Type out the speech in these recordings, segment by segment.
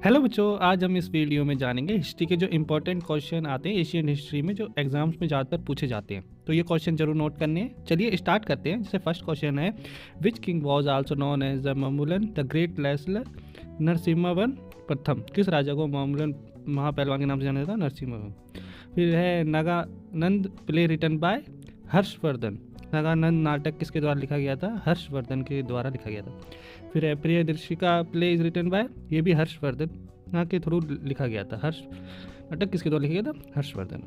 Hello बच्चों, आज हम इस वीडियो में जानेंगे हिस्ट्री के जो इंपॉर्टेंट क्वेश्चन आते हैं एशियन हिस्ट्री में, जो एग्जाम्स में ज़्यादातर पूछे जाते हैं। तो ये क्वेश्चन जरूर नोट करने हैं। चलिए स्टार्ट करते हैं। जैसे फर्स्ट क्वेश्चन है, which king was also known as the Mamallan the great लेसलर नरसिम्हवन प्रथम। किस राजा को मामूलन महापहलवान के नाम से जाना जाता है? नरसिम्हवन। फिर है Nagananda play written by Harshavardhana. Nagananda नाटक किसके द्वारा लिखा गया था? हर्षवर्धन के द्वारा लिखा गया था। फिर है Priyadarshika play is written by, ये भी हर्षवर्धन के थ्रू लिखा गया था। हर्ष नाटक किसके द्वारा लिखा गया था? हर्षवर्धन।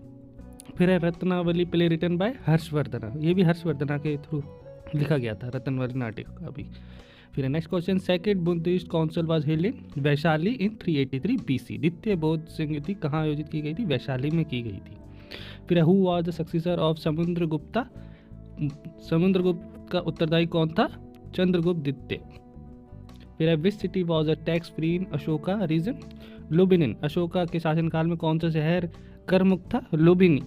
फिर है Ratnavali play written by Harshavardhana, ये भी हर्षवर्धन के थ्रू लिखा गया था, रत्नावली नाटक का भी। फिर next question, second Buddhist council was held in Vaishali in 383 BC। द्वितीय बौद्ध संगति कहाँ आयोजित की गई थी? वैशाली में की गई थी। फिर who was the successor of Samudragupta. Samudragupta का उत्तरदायी कौन था? चंद्रगुप्त द्वितीय। फिर which city was a tax free in Ashoka region. Lumbini. Ashoka के शासनकाल में कौन सा शहर कर मुक्त था? लुबिनी।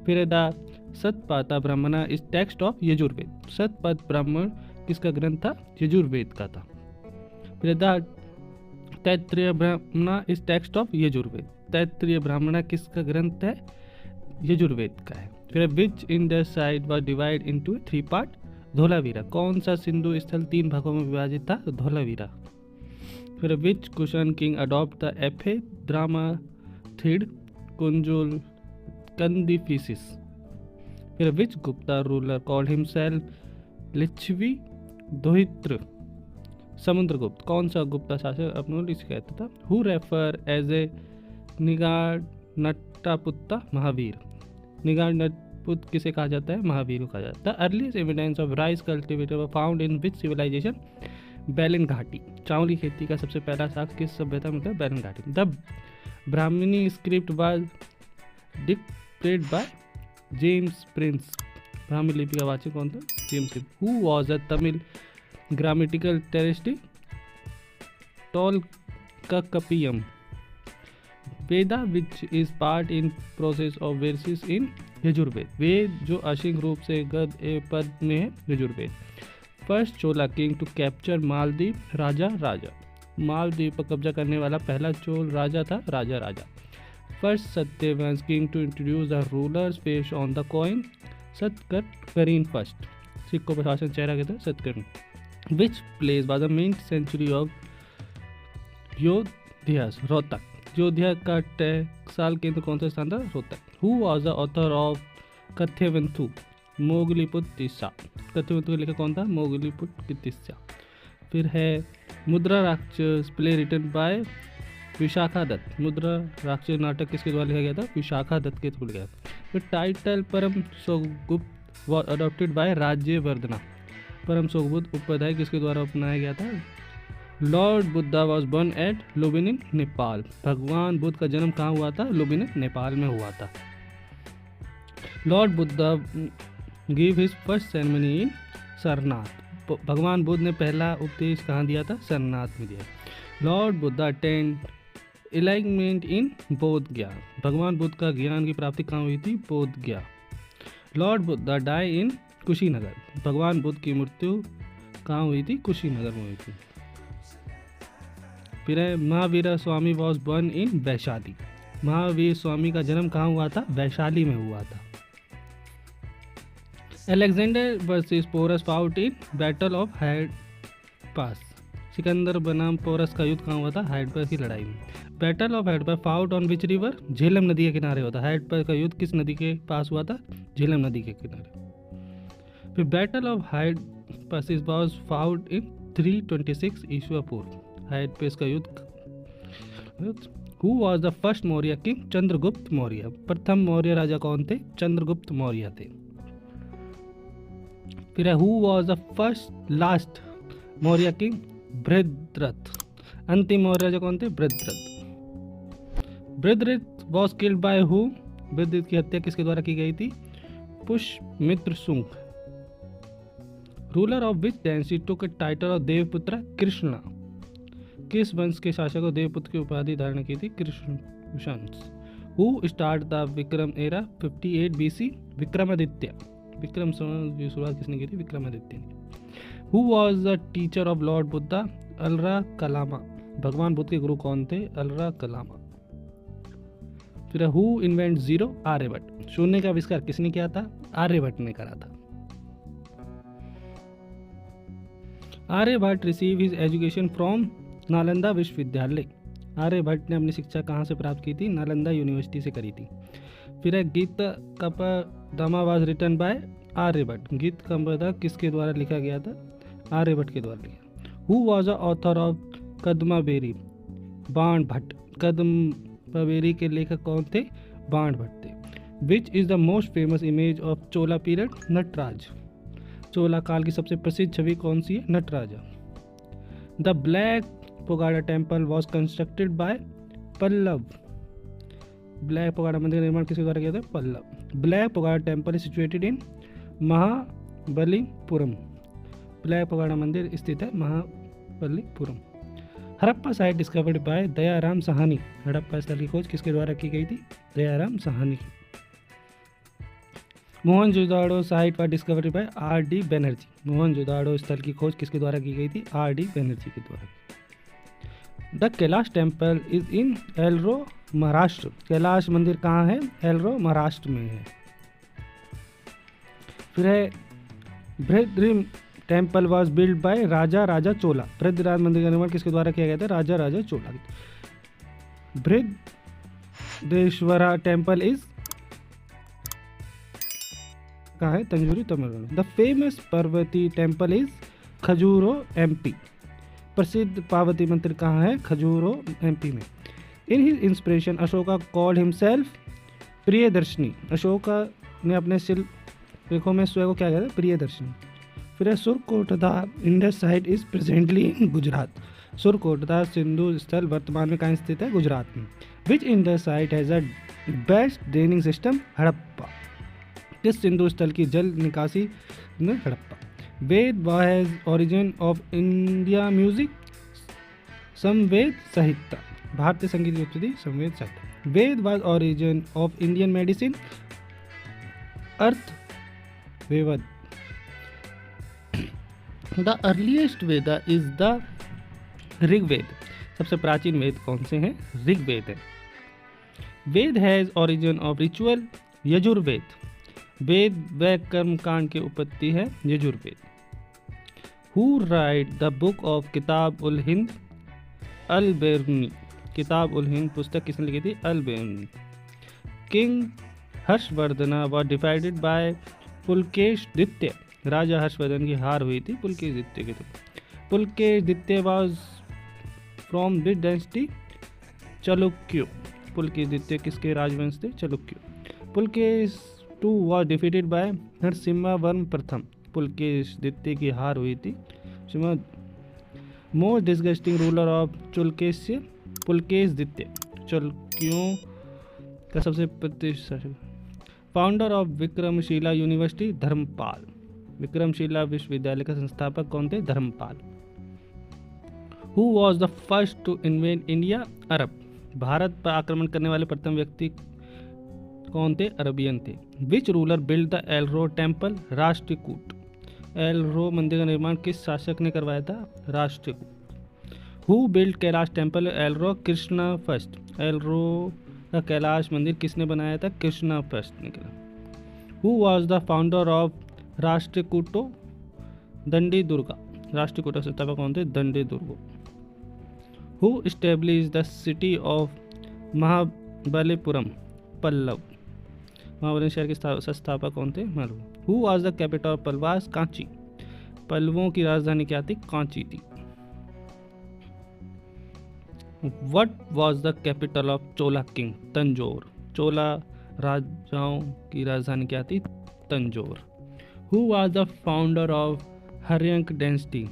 फिर द सतपाता ब्राह्मणा is text of Yajurveda. Shatapatha ब्राह्मण किसका ग्रंथ था? यजुर्वेद का था। फिर the Taittiriya Brahmana is text of Yajurveda. Taittiriya Brahmana किसका ग्रंथ है? यजुर्वेद का है। फिर which in the site was divide into 3 part. Dholavira. कौन सा सिंधु स्थल 3 भागों में विभाजित था? धोलावीरा। फिर which Kushan king adopt the एफे ड्रामाथिड कुंजुल कंदीफिसिस। फिर which Gupta ruler called himself Lichchhavi दोहित्र। समुद्रगुप्त। कौन सा गुप्ता शासक अपने लिख कहता था? Who refer as a Nigantha Nataputta Mahavira. Nigantha Nataputta किसे कहा जाता है? महावीर को कहा जाता है। Earliest evidence of rice cultivator were found in which civilisation. Belan घाटी। चावल की खेती का सबसे पहला साक्ष्य किस सभ्यता में मिलता है? बैलन घाटी। द ब्राह्मणी स्क्रिप्ट वाज डिक्टेड बाय जेम्स प्रिंस। ब्राह्मी लिपि का वाचक कौन था? James Prinsep. Who was a Tamil grammatical treatise. Tolkappiyam. Veda which is part in process of verses in Yajurveda. Veda जो आंशिक रूप से गद ए पद में है, Yajurveda. First Chola king to capture Maldives. राजा। मालदीव पर कब्जा करने वाला पहला चोल राजा था, राजा। First Satavahana king to introduce the rulers based on the coin. Satakarni first. सिक्कों पर शासन चेहरा कहता है Satakarni. Which place was the main century of Yaudheyas. Rohtak. Yaudheya का टकसाल केंद्र कौन सा स्थान था? Rohtak. Who was the author of Kathavatthu Moggaliputta. Kathavatthu का लेखक कौन था? मोगलीपुत्र। फिर है Mudrarakshasa play written by Vishakhadatta. Mudrarakshasa नाटक किसके द्वारा लिखा गया था? विशाखा दत्त के थ्रू लिखा गया। फिर title Paramasaugata was adopted by Rajyavardhana. Paramasaugata उपाध्याय किसके द्वारा अपनाया गया था? Lord Buddha was born at Lumbini Nepal. भगवान बुद्ध का जन्म कहाँ हुआ था? लुबिनिन नेपाल में हुआ था। Lord Buddha give his first ceremony इन सरनाथ। भगवान बुद्ध ने पहला उपदेश कहाँ दिया था? सरनाथ में दिया। लॉर्ड बुद्धा अटेंड एनलाइटमेंट इन बोध गया। भगवान बुद्ध का ज्ञान की प्राप्ति कहाँ हुई थी? बोध गया। लॉर्ड बुद्धा डाई इन कुशीनगर। भगवान बुद्ध की मृत्यु कहाँ हुई थी? कुशीनगर में हुई थी। फिर Mahavira Swami was born in Vaishali. Mahavira Swami का जन्म कहाँ हुआ था? वैशाली में हुआ था। Alexander versus Porus fought in battle of Hydaspes. सिकंदर बनाम पोरस का युद्ध कहाँ हुआ था? हाइड पास की लड़ाई में। Battle of hide pass fought on which river. Jhelum नदी के किनारे होता। हाइड पास का युद्ध किस नदी के पास हुआ था? झेलम नदी के किनारे। फिर battle of Hydaspes was fought in 326 ईस्वी पूर्व। हाइड पास का युद्ध। Who was the first Maurya king? Chandragupta Maurya. प्रथम मौर्य राजा कौन थे? चंद्रगुप्त मौर्य थे। फिर who was the first last Maurya king? Brihadratha. अंतिम मौर्य राजा कौन थे? Brihadratha. Brihadratha was killed by who? Brihadratha की हत्या किसके द्वारा की गई थी? Pushyamitra Shunga. Ruler of which dynasty took a title of Devaputra Krishna. किस वंश के शासक को देवपुत्र की उपाधि धारण की थी? कृष्ण वंश। Who start the Vikram era 58 BC। Vikramaditya. Vikram की शुरुआत किसने की थी? विक्रमादित्य ने। Who was the teacher of lord Buddha? Alara Kalama. भगवान बुद्ध के गुरु कौन थे? अल्लाह कलामा। फिर हु इन्वेंट जीरो? आर्यभट्ट। शून्य का आविष्कार किसने किया था? आर्यभट्ट ने करा था। Aryabhata receive his education from Nalanda विश्वविद्यालय। आर्यभट्ट ने अपनी शिक्षा कहाँ से प्राप्त की थी? नालंदा यूनिवर्सिटी से करी थी। फिर है गीत कपदमा वाज रिटन बाय आर्यभट्ट। गीत कपदमा किसके द्वारा लिखा गया था? आर्यभट्ट के द्वारा लिखा। Who was the author of Kadambari? Bana Bhatta. कदम्बाबेरी के लेखक कौन थे? बाण भट्ट थे। Which is the most famous image of Chola period? Nataraj. Chola काल की सबसे प्रसिद्ध छवि कौन सी है? Nataraja. The black pagoda temple was constructed by Pallava. Black pagoda मंदिर का निर्माण किसके द्वारा किया था? Pallava. Black pagoda temple is situated in Mahabalipuram. Black pagoda मंदिर स्थित है Mahabalipuram. Harappa site discovered by Dayaram Sahni. Harappa स्थल की खोज किसके द्वारा की गई थी? दयाराम साहनी। मोहनजोदाड़ो साइट पर discovery by R D Banerjee. Mohenjodaro स्थल की खोज किसके द्वारा की गई थी? आर डी बनर्जी के द्वारा। The Kailash temple is in Ellora Maharashtra. Kailash मंदिर कहाँ है? एल्रो महाराष्ट्र में है। फिर है Brihadeeswara temple was build by Raja Chola. बृहद्राज मंदिर का निर्माण किसके द्वारा किया गया था? राजा चोला। बृहदेश्वरा टेम्पल इज कहाँ है? Tanjore Tamil Nadu. The famous Parvati temple is Khajuraho MP. प्रसिद्ध पार्वती मंदिर कहाँ है? खजूरो एमपी में। In his inspiration Ashoka called himself Priyadarshini. Ashoka ने अपने शिल्पों में स्वयं को क्या कहते हैं? प्रियदर्शनी। फिर है Surkotada Indus site is presently in Gujarat. Surkotada सिंधु स्थल वर्तमान में कहाँ स्थित है? गुजरात में। Which Indus site has a best draining system? Harappa. किस सिंधु स्थल की जल निकासी में? Harappa. Veda was origin of India music? Samaveda साहित्य। भारतीय संगीत की उत्पत्ति समवेद साहित्य। Veda was origin of Indian medicine? अर्थ Veda. The earliest Veda is the Rigveda. सबसे प्राचीन वेद कौन से हैं? ऋग्वेद है। Veda has origin of ritual? Yajurveda. वेद व कर्म कांड की उत्पत्ति है? Yajurveda. Who write the book of Kitab ul Hind? Al Biruni. किताब उल हिंद पुस्तक किसने लिखी थी? Al Beruni. King Harshavardhan was defeated by Pulakeshi द्वितीय। राजा हर्षवर्धन की हार हुई थी पुलकेश द्वितीय के। पुलकेश द्वितीय was from which dynasty? Chalukya. Pulakeshi द्वितीय किसके राजवंश थे? Chalukya. Pulakeshi two was defeated by Narasimhavarman प्रथम। पुलकेश द्वितीय की हार हुई थी। Most disgusting ruler of Chalukya? Pulakeshi द्वितीय। चालुक्यों का सबसे प्रतिष्ठित। Founder of Vikramshila university? Dharmapala. Vikramshila विश्वविद्यालय का संस्थापक कौन थे? Dharmapala. Who was the first to invade India? Arab. Bharat पर आक्रमण करने वाले प्रथम व्यक्ति कौन थे? अरबियन थे। Which ruler build the Ellora temple? Rashtrakuta. Ellora मंदिर का निर्माण किस शासक ने करवाया था? Rashtrakuta. Who build Kailash temple? Ellora? Krishna first. Ellora का कैलाश मंदिर किसने बनाया था? कृष्णा फर्स्ट ने किया। Who was the founder of Rashtrakutas? Danti Durga. Rashtrakuta संस्थापक कौन थे? Danti Durga. Who establish the city of Mahabalipuram? Pallava. Mahabali शहर के संस्थापक कौन थे? Pallava. Who was the capital of Pallavas? Kanchi. पल्लवों की राजधानी क्या थी? कांची थी। What was the capital of Chola king? Tanjore. Chola राजाओं की राजधानी क्या थी? Tanjore. Who was the founder of Haryanka dynasty?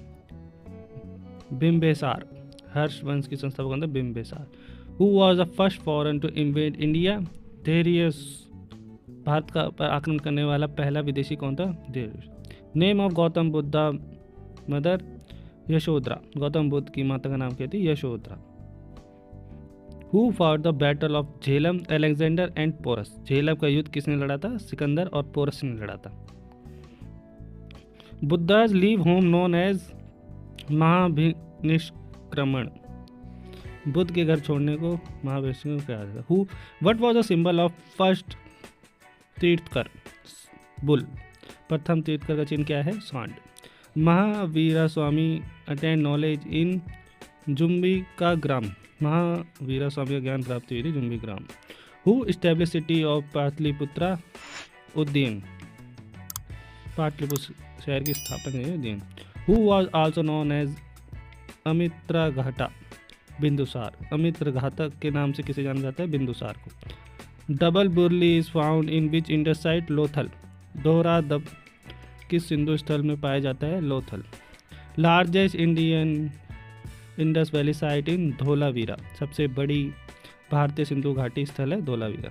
Bimbisara. Harsha वंश की संस्थापक कौन थे? Bimbisara. Who was the first foreign to invade India? Darius. भारत का पर आक्रमण करने वाला पहला विदेशी कौन था? Darius. Name of Gautam Buddha mother? Yashodhara. Gautam Buddha की माता का नाम क्या थी? Yashodhara. Who fought the battle of Jhelum? Alexander and Porus. Jhelum का युद्ध किसने लड़ा था? सिकंदर और पोरस ने लड़ा था। Buddha's leave home known as Mahabhinishkramana. Buddha के घर छोड़ने को महावैष्णव को कहा जाता है। What was the symbol of first Tirthankar? Bull. प्रथम तीर्थकर का चिन्ह क्या है? सांड। Mahavira Swami attend knowledge in Jumbika Gram. Mahavira Swami का ज्ञान प्राप्त हुई थी Jumbi Gram. Who establish city of Pataliputra? Ujjain. Pataliputra शहर की स्थापना है Ujjain. Who was also known as Amitraghata? Bindusara. अमित्रघातक के नाम से किसे जाना जाता है? बिंदुसार को। Double burial is found in which Indus site? Lothal. दोहरा दब किस सिंधु स्थल में पाया जाता है? Lothal. Largest Indian Indus valley site in? Dholavira. सबसे बड़ी भारतीय सिंधु घाटी स्थल है Dholavira.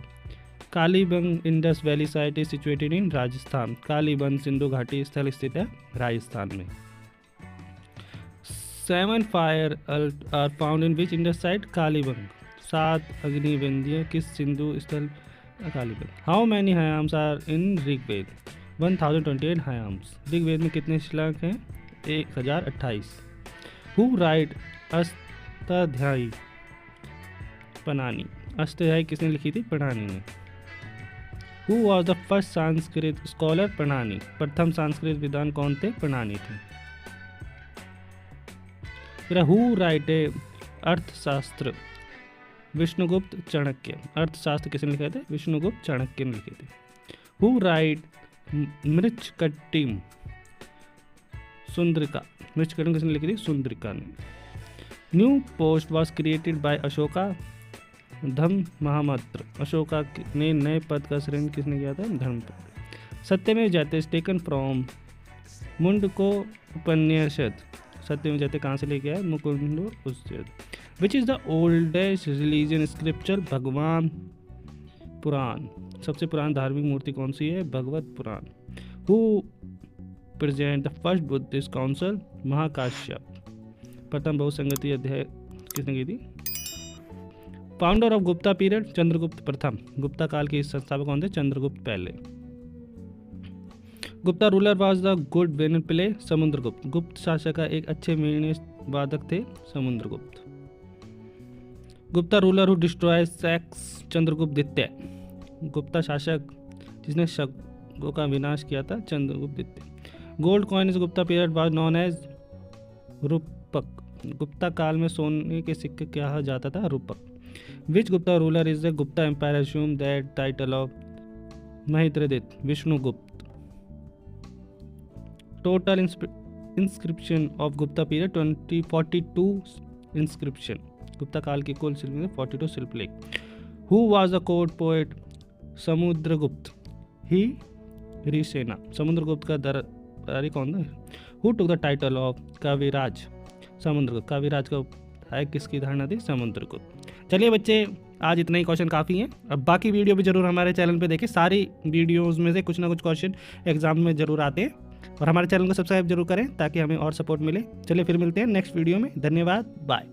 Kalibangan Indus valley site is situated in? Rajasthan. Kalibangan सिंधु घाटी स्थल स्थित है राजस्थान में। 7 fire are found in which Indus site? Kalibangan. 7 अग्निवेदियाँ किस सिंधु स्थल? Kalibangan. How many hymns are in Rigveda? 1028 hymns. Rigveda में कितने श्लोक हैं? 1028। Who write Ashtadhyayi? पनानी। अष्टाध्यायी किसने लिखी थी? पनानी ने। Who was the first Sanskrit scholar? Panini. प्रथम संस्कृत विद्वान कौन थे? पनानी थे। फिर हु राइट अर्थशास्त्र? विष्णुगुप्त चाणक्य। अर्थशास्त्र किसने लिखे थे? विष्णुगुप्त चाणक्य ने लिखे थे। Who right मृच्छकटिम? सुंदरिका। मृच्छकटिम किसने लिखी थी? सुंदरिका ने। New post was created by Ashoka? Dhamma Mahamantra. Ashoka ने नए पद का सृजन किसने किया था? Dhammapada. Satyameva Jayate is taken from Mundaka Upanishad. Satyameva Jayate कहाँ से लेके आए? मुकुंडो Upanishad. Which is the oldest religion scripture? Bhagavan Purana. सबसे पुरानी धार्मिक मूर्ति कौन सी है? Bhagavat Purana. Who present the first Buddhist council? Mahakashyapa. प्रथम बहुसंगति अध्याय किसने की थी? Founder of Gupta period? Chandragupta प्रथम। गुप्ता काल के संस्थापक कौन थे? चंद्रगुप्त पहले। Gupta ruler was the good veena player? Samudragupta. गुप्त शासक का एक अच्छे वीणा वादक थे? Samudragupta. Gupta ruler who destroy sex? Chandragupta द्वितीय। गुप्ता शासक जिसने शकों का विनाश किया था? चंद्रगुप्त द्वितीय। Gold coin is Gupta period was known as? रूपक। गुप्ता काल में सोने के सिक्के कहा जाता था? रूपक। Which Gupta ruler is the Gupta empire assumed that title of? Mahendraditya. Vishnugupta. Total inscription of Gupta period 42 inscription. Gupta काल के कुल शिल्प में 42 शिल्पलेख। Who was the court poet? Samudragupta. Harisena. Samudragupta का दरबारी कौन था? Who took the title of? Kaviraj. Samudragupta. Kaviraj का उपहार किसकी धारणा थी? समुद्रगुप्त। चलिए बच्चे, आज इतना ही क्वेश्चन काफ़ी हैं। अब बाकी वीडियो भी जरूर हमारे चैनल पे देखें। सारी वीडियोस में से कुछ ना कुछ क्वेश्चन एग्जाम में जरूर आते हैं, और हमारे चैनल को सब्सक्राइब जरूर करें ताकि हमें और सपोर्ट मिले। चलिए फिर मिलते हैं नेक्स्ट वीडियो में। धन्यवाद, बाय।